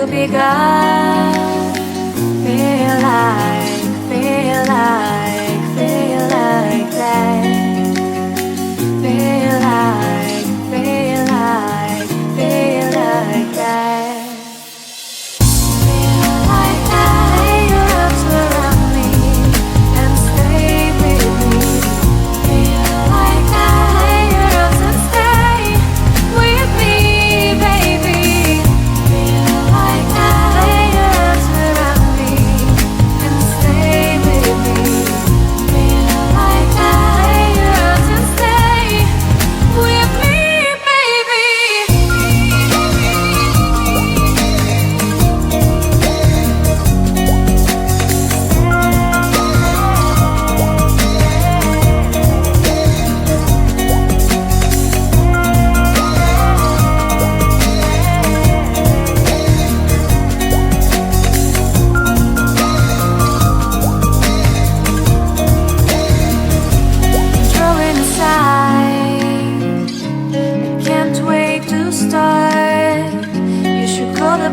to be gone. Feel like that. Feel like that.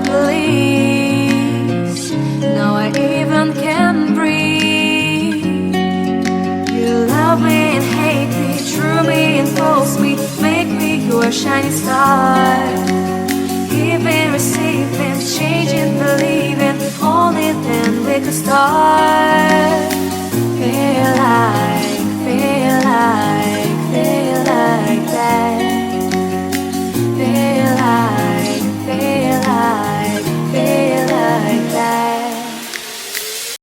Police. Now I even can breathe. You love me and hate me, true me and false me, make me your shining star. Giving, receiving, changing, believing, only then we could start.